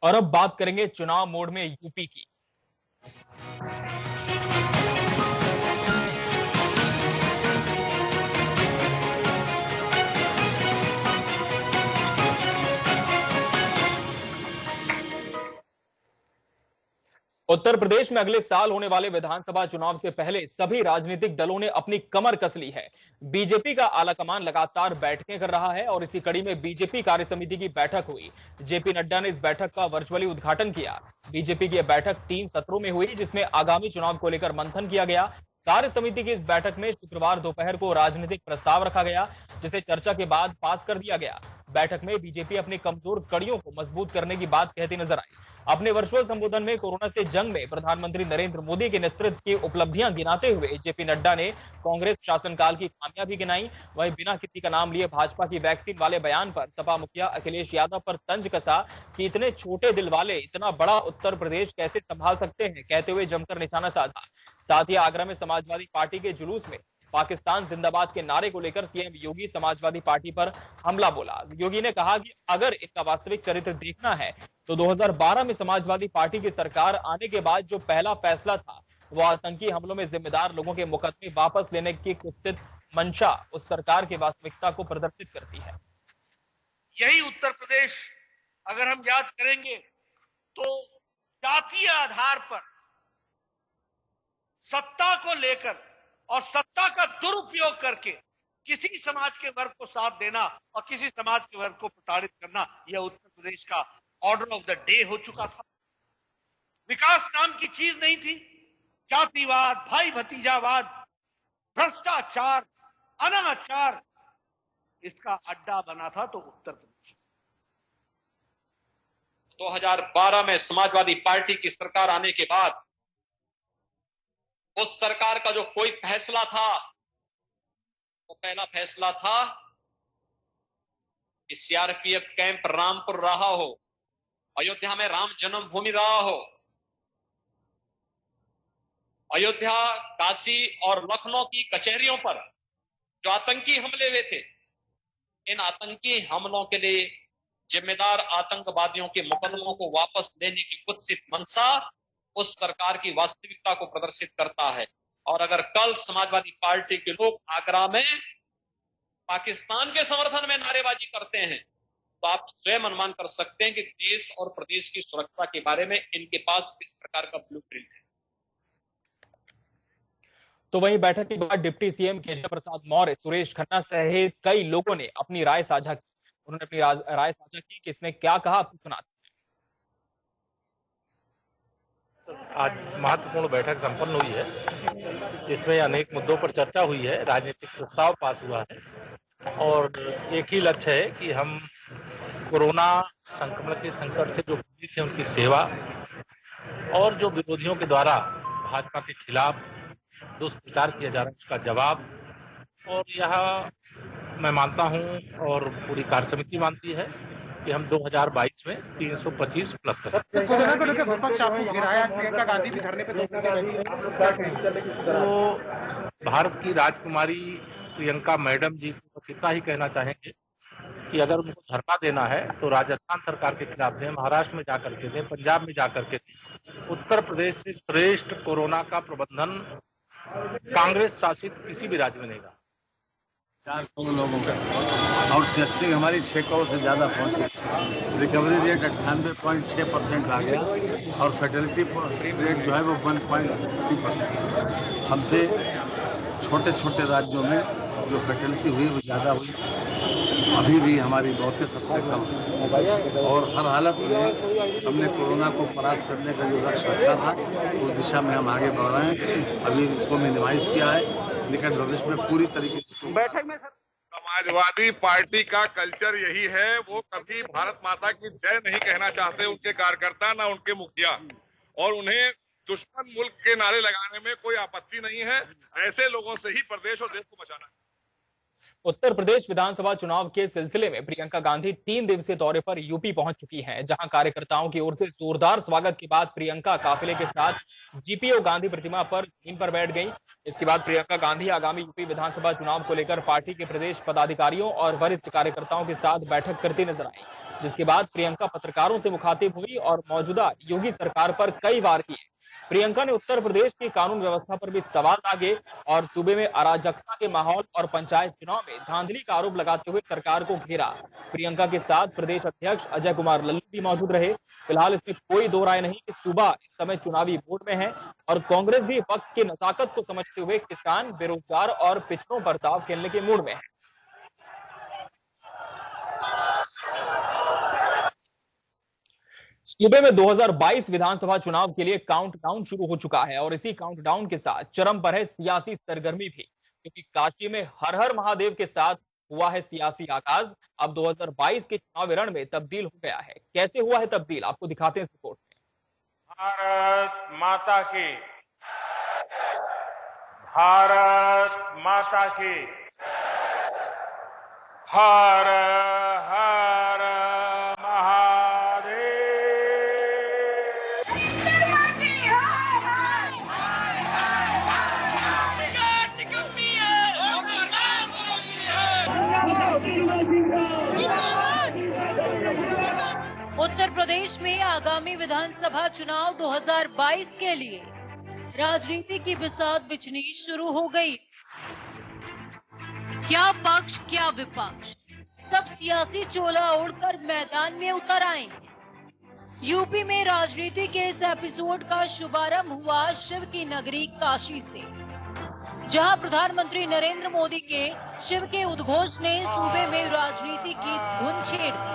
और अब बात करेंगे चुनाव मोड में यूपी की। उत्तर प्रदेश में अगले साल होने वाले विधानसभा चुनाव से पहले सभी राजनीतिक दलों ने अपनी कमर कस ली है। बीजेपी का आलाकमान लगातार बैठकें कर रहा है और इसी कड़ी में बीजेपी कार्य समिति की बैठक हुई। जेपी नड्डा ने इस बैठक का वर्चुअली उद्घाटन किया। बीजेपी की यह बैठक 3 सत्रों में हुई, जिसमें आगामी चुनाव को लेकर मंथन किया गया। कार्य समिति की इस बैठक में शुक्रवार दोपहर को राजनीतिक प्रस्ताव रखा गया, जिसे चर्चा के बाद पास कर दिया गया। बैठक में बीजेपी अपनी कमजोर कड़ियों को मजबूत करने की बात कहती नजर आई। अपने वर्चुअल संबोधन में कोरोना से जंग में प्रधानमंत्री नरेंद्र मोदी के नेतृत्व की उपलब्धियां गिनाते हुए जेपी नड्डा ने कांग्रेस शासनकाल की खामियां भी गिनाई। वहीं बिना किसी का नाम लिए भाजपा की वैक्सीन वाले बयान पर सपा मुखिया अखिलेश यादव पर तंज कसा कि इतने छोटे दिल वाले इतना बड़ा उत्तर प्रदेश कैसे संभाल सकते हैं, कहते हुए जमकर निशाना साधा। साथ ही आगरा में समाजवादी पार्टी के जुलूस में पाकिस्तान जिंदाबाद के नारे को लेकर सीएम योगी समाजवादी पार्टी पर हमला बोला। योगी ने कहा कि अगर इनका वास्तविक चरित्र देखना है तो 2012 में समाजवादी पार्टी की सरकार आने के बाद जो पहला फैसला था वो आतंकी हमलों में जिम्मेदार लोगों के मुकदमे वापस लेने की कुत्सित मंशा उस सरकार की वास्तविकता को प्रदर्शित करती है। यही उत्तर प्रदेश अगर हम याद करेंगे तो जातीय आधार पर सत्ता को लेकर और सत्ता का दुरुपयोग करके किसी समाज के वर्ग को साथ देना और किसी समाज के वर्ग को प्रताड़ित करना, यह उत्तर प्रदेश का ऑर्डर ऑफ द डे हो चुका था। विकास नाम की चीज नहीं थी। जातिवाद, भाई भतीजावाद, भ्रष्टाचार, अनाचार, इसका अड्डा बना था तो उत्तर प्रदेश। 2012 में समाजवादी पार्टी की सरकार आने के बाद उस सरकार का जो कोई फैसला था, वो पहला फैसला था कि सीआरपीएफ कैंप रामपुर रहा हो, अयोध्या में राम जन्मभूमि रहा हो, अयोध्या, काशी और लखनऊ की कचहरियों पर जो आतंकी हमले हुए थे, इन आतंकी हमलों के लिए जिम्मेदार आतंकवादियों के मुकदमों को वापस लेने की कुत्सित मंशा उस सरकार की वास्तविकता को प्रदर्शित करता है। और अगर कल समाजवादी पार्टी के लोग आगरा में पाकिस्तान के समर्थन में नारेबाजी करते हैं तो आप स्वयं अनुमान कर सकते हैं कि देश और प्रदेश की सुरक्षा के बारे में इनके पास किस प्रकार का ब्लूप्रिंट है। तो वहीं बैठक के बाद डिप्टी सीएम केशव प्रसाद मौर्य, सुरेश खन्ना सहित कई लोगों ने अपनी राय साझा की। उन्होंने अपनी राय साझा की, किसने क्या कहा आपको सुनाते हैं। आज महत्वपूर्ण बैठक संपन्न हुई है, जिसमें अनेक मुद्दों पर चर्चा हुई है, राजनीतिक प्रस्ताव पास हुआ है और एक ही लक्ष्य है कि हम कोरोना संक्रमण के संकट से जो पीड़ित हैं उनकी सेवा और जो विरोधियों के द्वारा भाजपा के खिलाफ दुष्प्रचार किया जा रहा है उसका जवाब, और यह मैं मानता हूं और पूरी कार्य समिति मानती है कि हम 2022 में 325 प्लस करें। तो भारत की राजकुमारी प्रियंका मैडम जी को बस इतना ही कहना चाहेंगे कि अगर उनको धरना देना है तो राजस्थान सरकार के खिलाफ दें, महाराष्ट्र में जाकर के दें, पंजाब में जाकर के दें। उत्तर प्रदेश से श्रेष्ठ कोरोना का प्रबंधन कांग्रेस शासित किसी भी राज्य में नहीं रहा। 400 लोगों का और टेस्टिंग हमारी 6 करोड़ से ज्यादा पहुंच गई। रिकवरी रेट 98.6% आ गया और फर्टिलिटी रेट जो है वो 1.3%। हमसे छोटे छोटे राज्यों में जो फर्टिलिटी हुई वो ज़्यादा हुई। अभी भी हमारी बहुतें सबसे कम है और हर हालत में हमने कोरोना को परास्त करने का जो लक्ष्य रखा था उस दिशा में हम आगे बढ़ रहे हैं। अभी इसको मिनिमाइज किया है, लेकिन भविष्य में पूरी तरीके से। बैठक में समाजवादी पार्टी का कल्चर यही है, वो कभी भारत माता की जय नहीं कहना चाहते उनके कार्यकर्ता, ना उनके मुखिया, और उन्हें दुश्मन मुल्क के नारे लगाने में कोई आपत्ति नहीं है। ऐसे लोगों से ही प्रदेश और देश को बचाना है। उत्तर प्रदेश विधानसभा चुनाव के सिलसिले में प्रियंका गांधी 3 दिवसीय दौरे पर यूपी पहुंच चुकी हैं, जहां कार्यकर्ताओं की ओर से जोरदार स्वागत के बाद प्रियंका काफिले के साथ जीपीओ गांधी प्रतिमा पर जमीन पर बैठ गई। इसके बाद प्रियंका गांधी आगामी यूपी विधानसभा चुनाव को लेकर पार्टी के प्रदेश पदाधिकारियों और वरिष्ठ कार्यकर्ताओं के साथ बैठक करती नजर आई, जिसके बाद प्रियंका पत्रकारों से मुखातिब हुई और मौजूदा योगी सरकार पर कई वार किए। प्रियंका ने उत्तर प्रदेश की कानून व्यवस्था पर भी सवाल दागे और सूबे में अराजकता के माहौल और पंचायत चुनाव में धांधली का आरोप लगाते हुए सरकार को घेरा। प्रियंका के साथ प्रदेश अध्यक्ष अजय कुमार लल्लू भी मौजूद रहे। फिलहाल इसमें कोई दो राय नहीं कि सूबा इस समय चुनावी मोड में है और कांग्रेस भी वक्त की नजाकत को समझते हुए किसान, बेरोजगार और पिछड़ों पर दांव खेलने के मूड में है। सूबे में 2022 विधानसभा चुनाव के लिए काउंटडाउन शुरू हो चुका है और इसी काउंटडाउन के साथ चरम पर है सियासी सरगर्मी भी, क्योंकि काशी में हर हर महादेव के साथ हुआ है सियासी आगाज। अब 2022 के चुनावी रण में तब्दील हो गया है। कैसे हुआ है तब्दील, आपको दिखाते हैं रिपोर्ट में। भारत माता की, भारत माता की, हर हर महादेव। उत्तर प्रदेश में आगामी विधानसभा चुनाव 2022 के लिए राजनीति की बिसात बिछनी शुरू हो गई। क्या पक्ष क्या विपक्ष, सब सियासी चोला ओढ़कर मैदान में उतर आए। यूपी में राजनीति के इस एपिसोड का शुभारंभ हुआ शिव की नगरी काशी से, जहां प्रधानमंत्री नरेंद्र मोदी के शिव के उद्घोष ने सूबे में राजनीति की धुन छेड़ दी।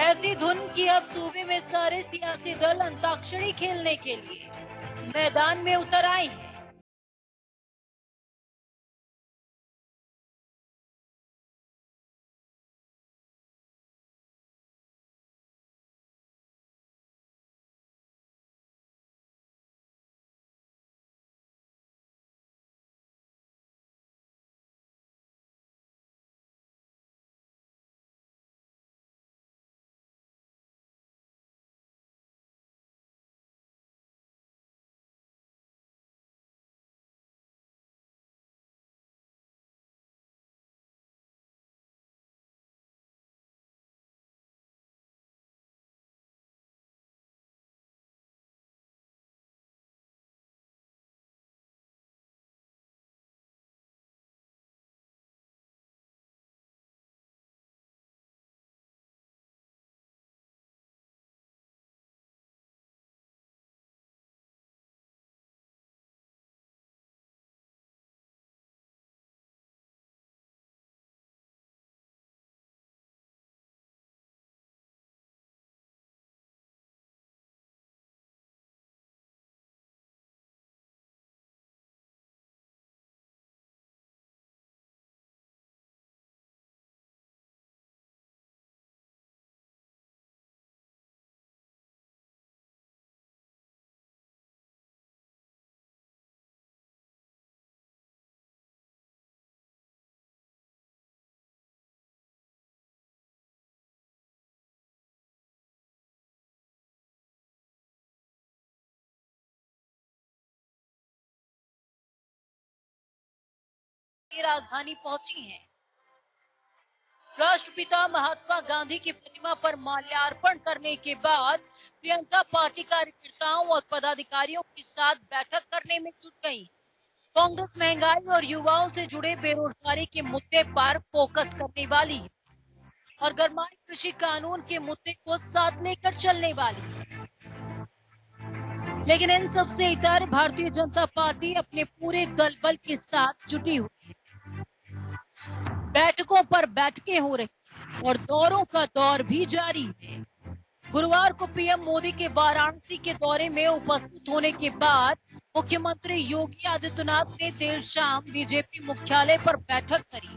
ऐसी धुन की अब सूबे में सारे सियासी दल अंताक्षरी खेलने के लिए मैदान में उतर आए हैं। राजधानी पहुंची हैं। राष्ट्रपिता महात्मा गांधी की प्रतिमा पर माल्यार्पण करने के बाद प्रियंका पार्टी कार्यकर्ताओं और पदाधिकारियों के साथ बैठक करने में जुट गई। कांग्रेस महंगाई और युवाओं से जुड़े बेरोजगारी के मुद्दे पर फोकस करने वाली है और गरमाई कृषि कानून के मुद्दे को साथ लेकर चलने वाली है। लेकिन इन सबसे इतर भारतीय जनता पार्टी अपने पूरे दल बल के साथ जुटी हुई है। बैठकों पर बैठकें हो रही और दौरों का दौर भी जारी है। गुरुवार को पीएम मोदी के वाराणसी के दौरे में उपस्थित होने के बाद मुख्यमंत्री योगी आदित्यनाथ ने देर शाम बीजेपी मुख्यालय पर बैठक करी,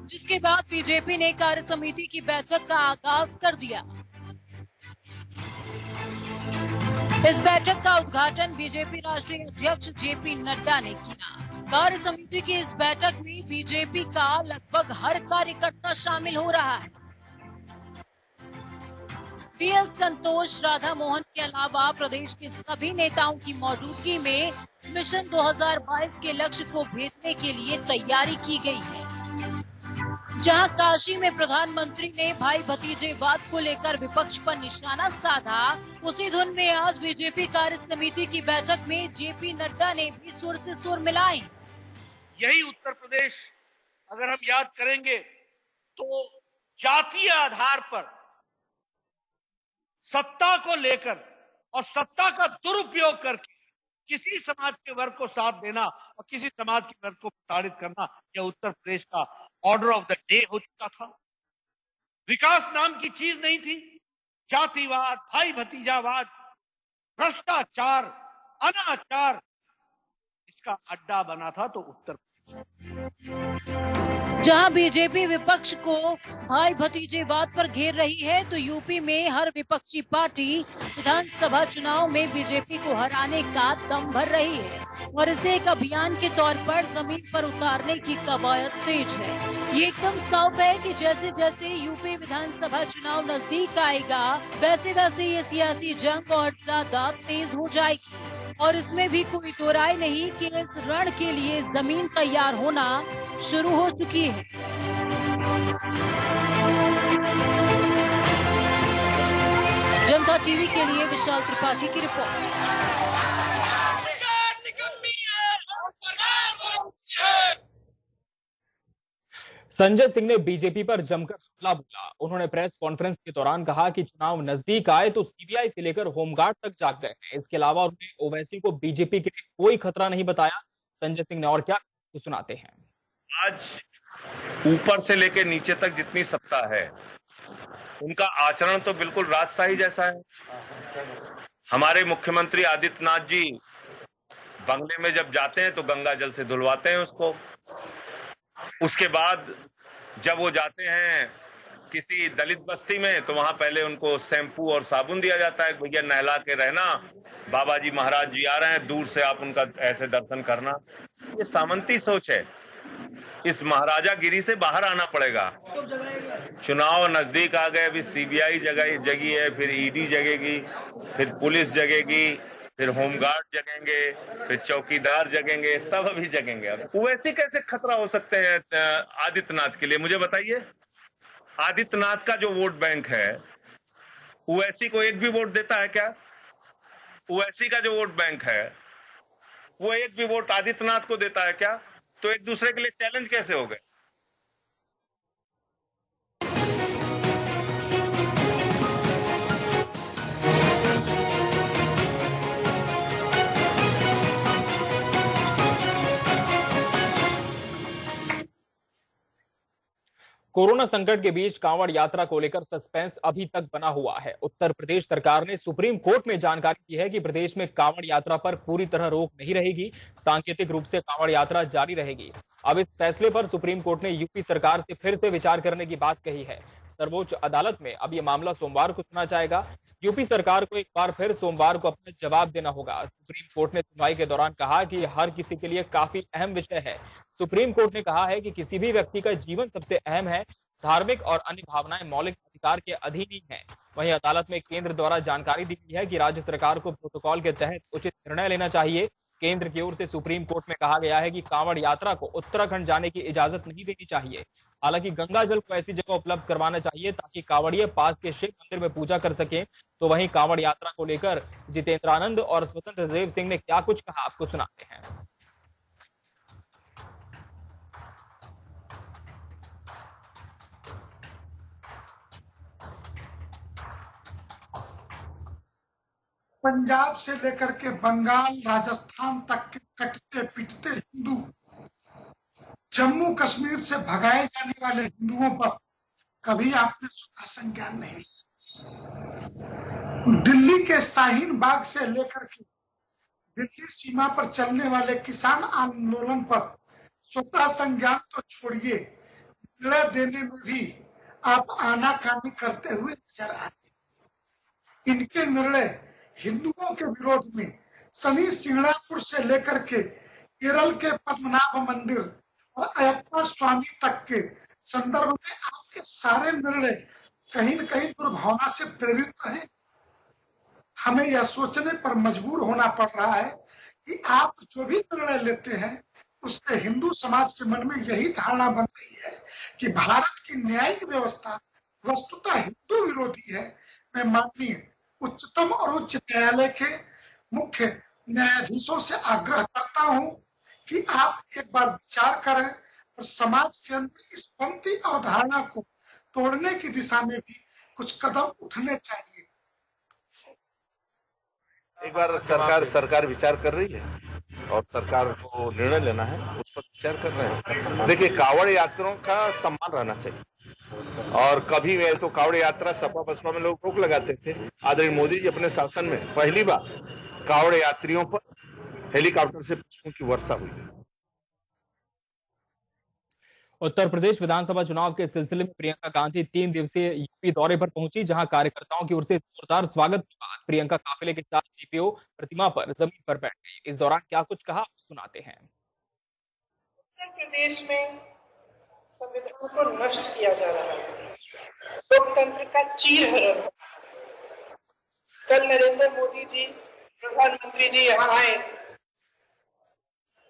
जिसके बाद बीजेपी ने कार्य समिति की बैठक का आगाज कर दिया। इस बैठक का उद्घाटन बीजेपी राष्ट्रीय अध्यक्ष जेपी नड्डा ने किया। कार्य समिति की इस बैठक में बीजेपी का लगभग हर कार्यकर्ता शामिल हो रहा है। पीएल संतोष, राधा मोहन के अलावा प्रदेश के सभी नेताओं की मौजूदगी में मिशन 2022 के लक्ष्य को भेदने के लिए तैयारी की गई है। जहां काशी में प्रधानमंत्री ने भाई भतीजेवाद को लेकर विपक्ष पर निशाना साधा, उसी धुन में आज बीजेपी कार्य समिति की बैठक में जेपी नड्डा ने भी सुर से सुर मिलाए। यही उत्तर प्रदेश अगर हम याद करेंगे तो जातीय आधार पर सत्ता को लेकर और सत्ता का दुरुपयोग करके किसी समाज के वर्ग को साथ देना और किसी समाज के वर्ग को प्रताड़ित करना, यह उत्तर प्रदेश का ऑर्डर ऑफ द डे हो चुका था। विकास नाम की चीज नहीं थी। जातिवाद, भाई भतीजावाद, भ्रष्टाचार, अनाचार, इसका अड्डा बना था तो उत्तर प्रदेश। जहां बीजेपी विपक्ष को भाई भतीजेवाद पर घेर रही है, तो यूपी में हर विपक्षी पार्टी विधानसभा चुनाव में बीजेपी को हराने का दम भर रही है और इसे एक अभियान के तौर पर जमीन पर उतारने की कवायद तेज है। ये एकदम साफ है कि जैसे जैसे यूपी विधानसभा चुनाव नजदीक आएगा, वैसे वैसे ये सियासी जंग और ज्यादा तेज हो जाएगी और इसमें भी कोई दो राय नहीं कि इस रण के लिए जमीन तैयार होना शुरू हो चुकी है। जनता टीवी के लिए विशाल त्रिपाठी की रिपोर्ट। संजय सिंह ने बीजेपी पर जमकर हमला बोला। उन्होंने प्रेस कॉन्फ्रेंस के दौरान कहा कि चुनाव नजदीक आए तो सीबीआई से लेकर होमगार्ड तक जाग गए हैं। इसके अलावा उन्होंने ओवैसी को बीजेपी के लिए कोई खतरा नहीं बताया। संजय सिंह ने और क्या, तो सुनाते हैं। आज ऊपर से लेकर नीचे तक जितनी सत्ता है, उनका आचरण तो बिल्कुल राजशाही जैसा है। हमारे मुख्यमंत्री आदित्यनाथ जी बंगले में जब जाते हैं तो गंगा जल से धुलवाते हैं उसको। उसके बाद जब वो जाते हैं किसी दलित बस्ती में तो वहां पहले उनको शैम्पू और साबुन दिया जाता है, भैया नहला के रहना, बाबा जी महाराज जी आ रहे हैं, दूर से आप उनका ऐसे दर्शन करना। ये सामंती सोच है। इस महाराजागिरी से बाहर आना पड़ेगा। चुनाव नजदीक आ गए, अभी सीबीआई जगी है, फिर ईडी जगेगी, फिर पुलिस जगेगी, फिर होमगार्ड जगेंगे, फिर चौकीदार जगेंगे, सब अभी जगेंगे। ओवैसी कैसे खतरा हो सकते हैं आदित्यनाथ के लिए, मुझे बताइए। आदित्यनाथ का जो वोट बैंक है, ओवैसी को एक भी वोट देता है क्या? ओवैसी का जो वोट बैंक है वो एक भी वोट आदित्यनाथ को देता है क्या? तो एक दूसरे के लिए चैलेंज कैसे हो गए? कोरोना संकट के बीच कांवड़ यात्रा को लेकर सस्पेंस अभी तक बना हुआ है। उत्तर प्रदेश सरकार ने सुप्रीम कोर्ट में जानकारी दी है कि प्रदेश में कांवड़ यात्रा पर पूरी तरह रोक नहीं रहेगी, सांकेतिक रूप से कांवड़ यात्रा जारी रहेगी। अब इस फैसले पर सुप्रीम कोर्ट ने यूपी सरकार से फिर से विचार करने की बात कही है। सर्वोच्च अदालत में अब यह मामला सोमवार को सुना जाएगा। यूपी सरकार को एक बार फिर सोमवार को अपना जवाब देना होगा। सुप्रीम कोर्ट ने सुनवाई के दौरान कहा कि हर किसी के लिए काफी अहम विषय है। सुप्रीम कोर्ट ने कहा है कि किसी भी व्यक्ति का जीवन सबसे अहम है। धार्मिक और अन्य भावनाएं मौलिक अधिकार के अधीन ही हैं। वहीं अदालत में केंद्र द्वारा जानकारी दी गई है कि राज्य सरकार को प्रोटोकॉल के तहत उचित निर्णय लेना चाहिए। केंद्र की ओर से सुप्रीम कोर्ट में कहा गया है कि कांवड़ यात्रा को उत्तराखंड जाने की इजाजत नहीं देनी चाहिए। हालांकि गंगा जल को ऐसी जगह उपलब्ध करवाना चाहिए ताकि कांवड़िए पास के शिव मंदिर में पूजा कर सके। तो वहीं कांवड़ यात्रा को लेकर जितेंद्रानंद और स्वतंत्र देव सिंह ने क्या कुछ कहा, आपको सुनाते हैं। पंजाब से लेकर के बंगाल, राजस्थान तक के कटते पिटते हिंदू, जम्मू कश्मीर से भगाए जाने वाले हिंदुओं पर कभी आपने सुधा संज्ञान नहीं लिया। दिल्ली के शाहीन बाग से लेकर के दिल्ली सीमा पर चलने वाले किसान आंदोलन पर स्वतः संज्ञान तो छोड़िए, निर्णय देने में भी आप आनाकानी करते हुए नजर आए। इनके निर्णय हिंदुओं के विरोध में शनि सिंगणापुर से लेकर के केरल के पद्मनाभ मंदिर और अयप्पा स्वामी तक के संदर्भ में आपके सारे निर्णय कहीं न कहीं दुर्भावना से प्रेरित रहे। हमें यह सोचने पर मजबूर होना पड़ रहा है कि आप जो भी निर्णय लेते हैं उससे हिंदू समाज के मन में यही धारणा बन रही है कि भारत की न्यायिक व्यवस्था वस्तुतः हिंदू विरोधी है। मैं माननीय उच्चतम और उच्च न्यायालय के मुख्य न्यायाधीशों से आग्रह करता हूं कि आप एक बार विचार करें और समाज के अंदर इस पंथी अवधारणा को तोड़ने की दिशा में भी कुछ कदम उठने चाहिए। एक बार सरकार विचार कर रही है और सरकार को निर्णय लेना है, उस पर विचार कर रहे हैं। देखिए, कावड़ यात्रियों का सम्मान रहना चाहिए और कभी में तो कावड़ यात्रा सपा बसपा में लोग रोक लगाते थे। आदरणीय मोदी जी अपने शासन में पहली बार कावड़ यात्रियों पर हेलीकॉप्टर से पुष्पों की वर्षा हुई। उत्तर प्रदेश विधानसभा चुनाव के सिलसिले में प्रियंका गांधी 3 दिवसीय यूपी दौरे पर पहुंची, जहां कार्यकर्ताओं की ओर से जोरदार स्वागत के बाद प्रियंका काफिले के साथ जीपीओ प्रतिमा पर जमीन पर बैठ गई। इस दौरान क्या कुछ कहा, सुनाते हैं। उत्तर प्रदेश में संविधान को नष्ट किया जा रहा है, लोकतंत्र का चीरहरण। कल नरेंद्र मोदी जी प्रधानमंत्री जी यहाँ आए,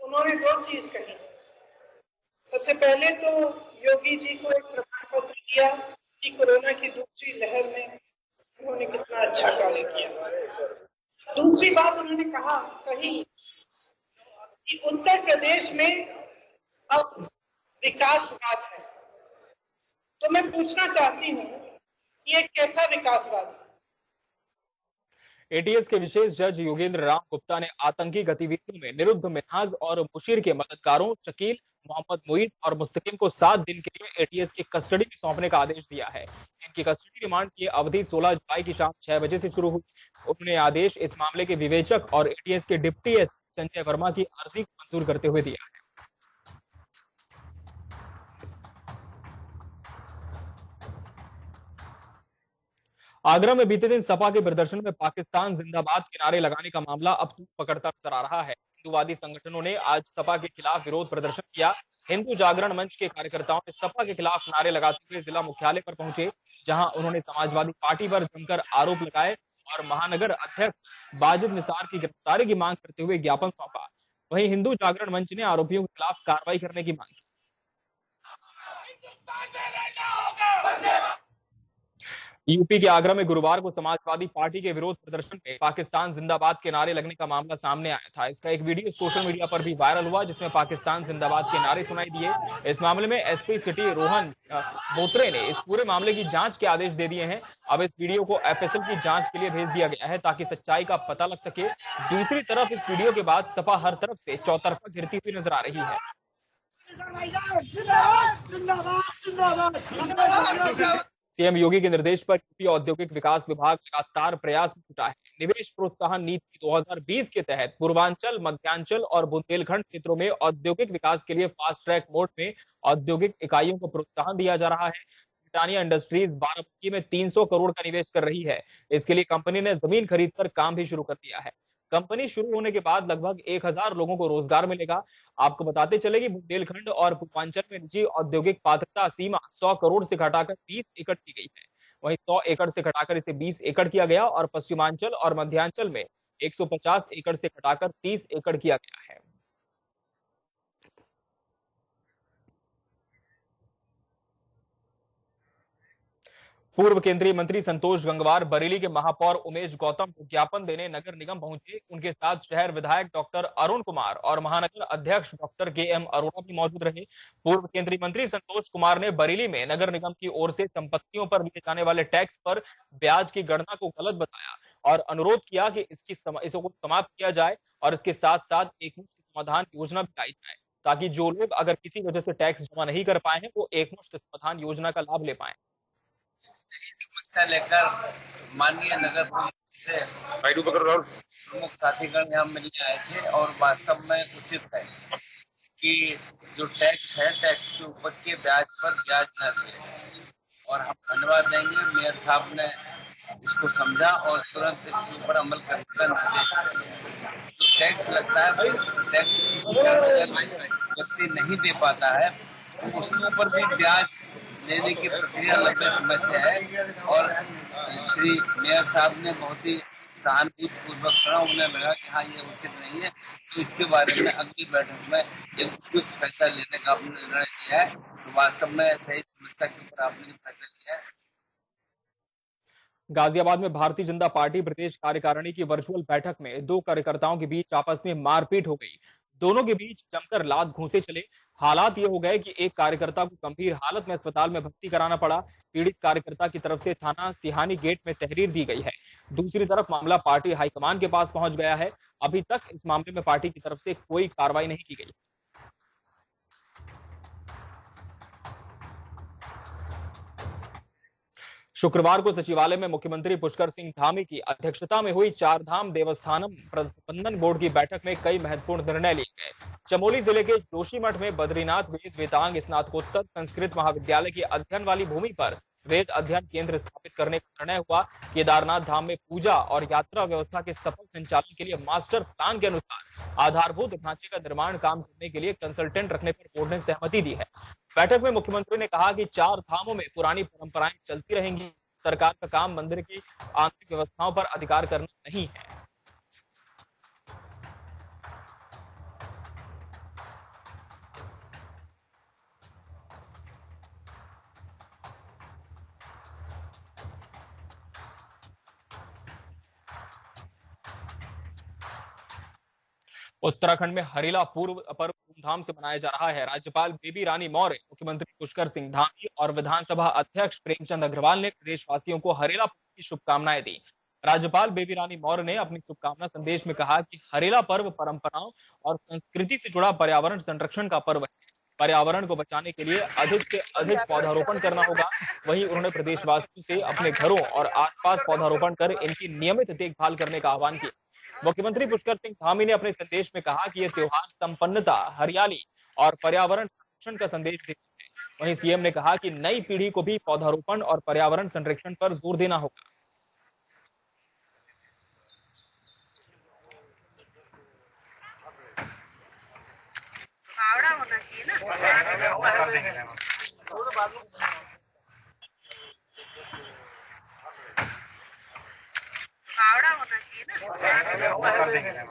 उन्होंने 2 चीज कही। सबसे पहले तो योगी जी को एक प्रमाण पत्र दिया कि कोरोना की दूसरी लहर में उन्होंने कितना अच्छा कार्य किया। दूसरी बात उन्होंने कही कि उत्तर प्रदेश में अब विकासवाद है। तो मैं पूछना चाहती हूँ कि ये कैसा विकासवाद है? एटीएस के विशेष जज योगेंद्र राम गुप्ता ने आतंकी गतिविधियों में निरुद्ध मिन्हाज और मुशीर के मददगारों शकील, मोहम्मद मुईद और मुस्तकिम को 7 दिन के लिए एटीएस की कस्टडी में सौंपने का आदेश दिया है। इनकी कस्टडी रिमांड की अवधि 16 जुलाई की शाम 6 बजे से शुरू हुई। उन्होंने आदेश इस मामले के विवेचक और एटीएस के डिप्टी एसपी संजय वर्मा की अर्जी को मंजूर करते हुए दिया है। आगरा में बीते दिन सपा के प्रदर्शन में पाकिस्तान जिंदाबाद के नारे लगाने का मामला अब तूल पकड़ता नजर आ रहा है। हिंदूवादी संगठनों ने आज सपा के खिलाफ विरोध प्रदर्शन किया। हिंदू जागरण मंच के कार्यकर्ताओं ने सपा के खिलाफ नारे लगाते हुए जिला मुख्यालय पर पहुंचे, जहां उन्होंने समाजवादी पार्टी पर जमकर आरोप लगाए और महानगर अध्यक्ष बाजिद निसार की गिरफ्तारी की मांग करते हुए ज्ञापन सौंपा। वहीं हिंदू जागरण मंच ने आरोपियों के खिलाफ कार्रवाई करने की मांग की। यूपी के आगरा में गुरुवार को समाजवादी पार्टी के विरोध प्रदर्शन में पाकिस्तान जिंदाबाद के नारे लगने का मामला सामने आया था। इसका एक वीडियो सोशल मीडिया पर भी वायरल हुआ, जिसमें पाकिस्तान जिंदाबाद के नारे सुनाई दिए। इस मामले में एसपी सिटी रोहन बोत्रे ने इस पूरे मामले की जांच के आदेश दे दिए हैं। अब इस वीडियो को एफएसएल की जांच के लिए भेज दिया गया है ताकि सच्चाई का पता लग सके। दूसरी तरफ इस वीडियो के बाद सपा हर तरफ से चौतरफा घिरती हुई नजर आ रही है। सीएम योगी के निर्देश पर यूपी औद्योगिक विकास विभाग लगातार प्रयास में जुटा है। निवेश प्रोत्साहन नीति 2020 के तहत पूर्वांचल, मध्यांचल और बुंदेलखंड क्षेत्रों में औद्योगिक विकास के लिए फास्ट ट्रैक मोड में औद्योगिक इकाइयों को प्रोत्साहन दिया जा रहा है। ब्रिटानिया इंडस्ट्रीज बाराबंकी में 300 करोड़ का निवेश कर रही है। इसके लिए कंपनी ने जमीन खरीदकर काम भी शुरू कर दिया है। कंपनी शुरू होने के बाद लगभग 1000 लोगों को रोजगार मिलेगा। आपको बताते चले कि बुंदेलखंड और पूर्वांचल में निजी औद्योगिक पात्रता सीमा 100 करोड़ से घटाकर 20 एकड़ की गई है। वहीं 100 एकड़ से घटाकर इसे 20 एकड़ किया गया और पश्चिमांचल और मध्यांचल में 150 एकड़ से घटाकर 30 एकड़ किया गया है। पूर्व केंद्रीय मंत्री संतोष गंगवार बरेली के महापौर उमेश गौतम को ज्ञापन देने नगर निगम पहुंचे। उनके साथ शहर विधायक डॉक्टर अरुण कुमार और महानगर अध्यक्ष डॉक्टर केएम अरोड़ा भी मौजूद रहे। पूर्व केंद्रीय मंत्री संतोष कुमार ने बरेली में नगर निगम की ओर से संपत्तियों पर लिए जाने वाले टैक्स पर ब्याज की गणना को गलत बताया और अनुरोध किया कि इसको समाप्त किया जाए और इसके साथ साथ एकमुश्त समाधान योजना भी लाई जाए, ताकि जो लोग अगर किसी वजह से टैक्स जमा नहीं कर पाए हैं वो एकमुश्त समाधान योजना का लाभ ले पाए। सही समस्या लेकर माननीय नगर से प्रमुख साथीगण यहाँ मिलने आए थे और वास्तव में उचित है कि जो टैक्स है, टैक्स के ऊपर के ब्याज पर ब्याज न दिए और हम धन्यवाद देंगे। मेयर साहब ने इसको समझा और तुरंत इसके ऊपर अमल करने का निर्देश दिया। जो टैक्स लगता है, टैक्स किसी कारण अगर व्यक्ति नहीं दे पाता है तो उसके ऊपर भी ब्याज लेने की प्रक्रिया लंबे समय से है। और श्री मेयर साहब ने बहुत ही सहानुभूतिपूर्वक खड़ा, उन्हें लगा कि हाँ ये उचित नहीं है, तो इसके बारे में अगली बैठक में एक उपयुक्त फैसला लेने का आपने निर्णय लिया है। तो वास्तव में सही समस्या के ऊपर आपने जो फैसला लिया है। गाजियाबाद में भारतीय जनता पार्टी प्रदेश कार्यकारिणी की वर्चुअल बैठक में दो कार्यकर्ताओं के बीच आपस में मारपीट हो गई। दोनों के बीच जमकर लात घूंसे चले। हालात ये हो गए कि एक कार्यकर्ता को गंभीर हालत में अस्पताल में भर्ती कराना पड़ा। पीड़ित कार्यकर्ता की तरफ से थाना सिहानी गेट में तहरीर दी गई है। दूसरी तरफ मामला पार्टी हाईकमान के पास पहुंच गया है। अभी तक इस मामले में पार्टी की तरफ से कोई कार्रवाई नहीं की गई। शुक्रवार को सचिवालय में मुख्यमंत्री पुष्कर सिंह धामी की अध्यक्षता में हुई चारधाम देवस्थानम प्रबंधन बोर्ड की बैठक में कई महत्वपूर्ण निर्णय लिए गए। चमोली जिले के जोशीमठ में बद्रीनाथ वेद वेदांग स्नातकोत्तर संस्कृत महाविद्यालय की अध्ययन वाली भूमि पर वेद अध्ययन केंद्र स्थापित करने का निर्णय हुआ। केदारनाथ धाम में पूजा और यात्रा व्यवस्था के सफल संचालन के लिए मास्टर प्लान के अनुसार आधारभूत ढांचे का निर्माण काम करने के लिए कंसल्टेंट रखने पर बोर्ड ने सहमति दी है। बैठक में मुख्यमंत्री ने कहा कि चार धामों में पुरानी परंपराएं चलती रहेंगी। सरकार का काम मंदिर की आंतरिक व्यवस्थाओं पर अधिकार करना नहीं है। उत्तराखंड में हरेला पूर्व पर्व धूमधाम से मनाया जा रहा है। राज्यपाल बेबी रानी मौर्य, मुख्यमंत्री पुष्कर सिंह धामी और विधानसभा अध्यक्ष प्रेमचंद अग्रवाल ने प्रदेशवासियों को हरेला पर्व की शुभकामनाएं दी। राज्यपाल बेबी रानी मौर्य ने अपनी शुभकामना संदेश में कहा कि हरेला पर्व परंपराओं और संस्कृति से जुड़ा पर्यावरण संरक्षण का पर्व है। पर्यावरण को बचाने के लिए अधिक से अधिक पौधारोपण करना होगा। वहीं उन्होंने प्रदेशवासियों से अपने घरों और आसपास पौधारोपण कर इनकी नियमित देखभाल करने का आह्वान किया। मुख्यमंत्री पुष्कर सिंह धामी ने अपने संदेश में कहा कि यह त्योहार संपन्नता, हरियाली और पर्यावरण संरक्षण का संदेश देता है। वहीं सीएम ने कहा कि नई पीढ़ी को भी पौधारोपण और पर्यावरण संरक्षण पर जोर देना होगा। होना चाहिए ना।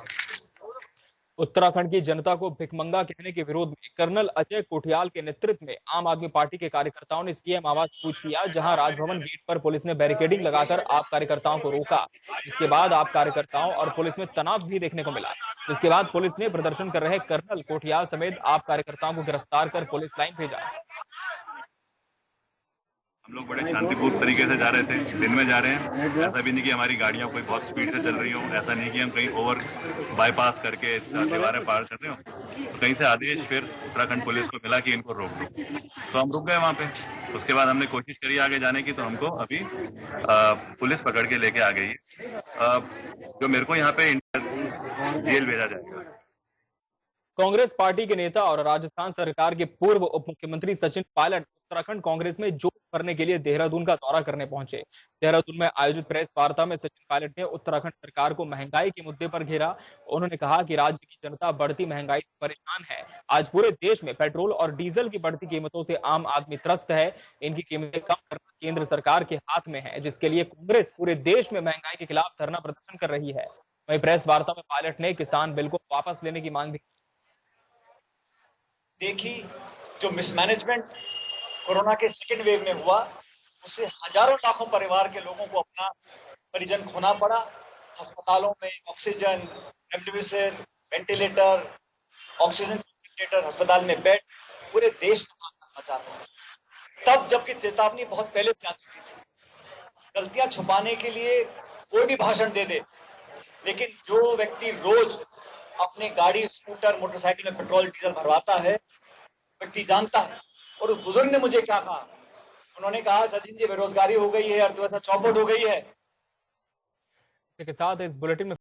उत्तराखंड की जनता को भिखमंगा कहने के विरोध में कर्नल अजय कोठियाल के नेतृत्व में आम आदमी पार्टी के कार्यकर्ताओं ने सीएम आवास कूच किया, जहां राजभवन गेट पर पुलिस ने बैरिकेडिंग लगाकर आप कार्यकर्ताओं को रोका। इसके बाद आप कार्यकर्ताओं और पुलिस में तनाव भी देखने को मिला, जिसके बाद पुलिस ने प्रदर्शन कर रहे कर्नल कोठियाल समेत आप कार्यकर्ताओं को गिरफ्तार कर पुलिस लाइन भेजा। हम लोग बड़े शांतिपूर्ण तरीके से जा रहे थे, दिन में जा रहे हैं। ऐसा भी नहीं कि हमारी गाड़ियां कोई बहुत स्पीड से चल रही हो, ऐसा नहीं कि हम कहीं ओवर बाईपास करके दीवारें पार कर रहे हो। तो कहीं से आदेश फिर उत्तराखंड पुलिस को मिला कि इनको रोक दो, तो हम रुक गए वहां पे। उसके बाद हमने कोशिश करी आगे जाने की, तो हमको अभी पुलिस पकड़ के लेके आ गई है, जो मेरे को यहाँ पे जेल भेजा जाएगा। कांग्रेस पार्टी के नेता और राजस्थान सरकार के पूर्व उप मुख्यमंत्री सचिन पायलट उत्तराखंड कांग्रेस में जोश भरने के लिए देहरादून का दौरा करने पहुंचे। देहरादून में आयोजित प्रेस वार्ता में सचिन पायलट ने उत्तराखंड सरकार को महंगाई के मुद्दे पर घेरा। उन्होंने कहा कि राज्य की जनता बढ़ती महंगाई से परेशान है। आज पूरे देश में पेट्रोल और डीजल की बढ़ती कीमतों से आम आदमी त्रस्त है। इनकी कीमतें कम करना केंद्र सरकार के हाथ में है, जिसके लिए कांग्रेस पूरे देश में महंगाई के खिलाफ धरना प्रदर्शन कर रही है। वहीं प्रेस वार्ता में पायलट ने किसान बिल को वापस लेने की मांग भी की। देखी जो मिसमैनेजमेंट कोरोना के सेकेंड वेव में हुआ, उससे हजारों लाखों परिवार के लोगों को अपना परिजन खोना पड़ा। अस्पतालों में oxygen, remdesivir, ventilator, oxygen concentrator, अस्पताल में बेड, पूरे देश में हाहाकार मचा था। तब जबकि चेतावनी बहुत पहले से आ चुकी थी। गलतियां छुपाने के लिए कोई भी भाषण दे दे, लेकिन जो व्यक्ति रोज अपने गाड़ी, स्कूटर, मोटरसाइकिल में पेट्रोल डीजल भरवाता है, व्यक्ति जानता है। और उस बुजुर्ग ने मुझे क्या कहा, उन्होंने कहा सचिन जी बेरोजगारी हो गई है, अर्थव्यवस्था चौपट हो गई है। इसके साथ इस बुलेटिन में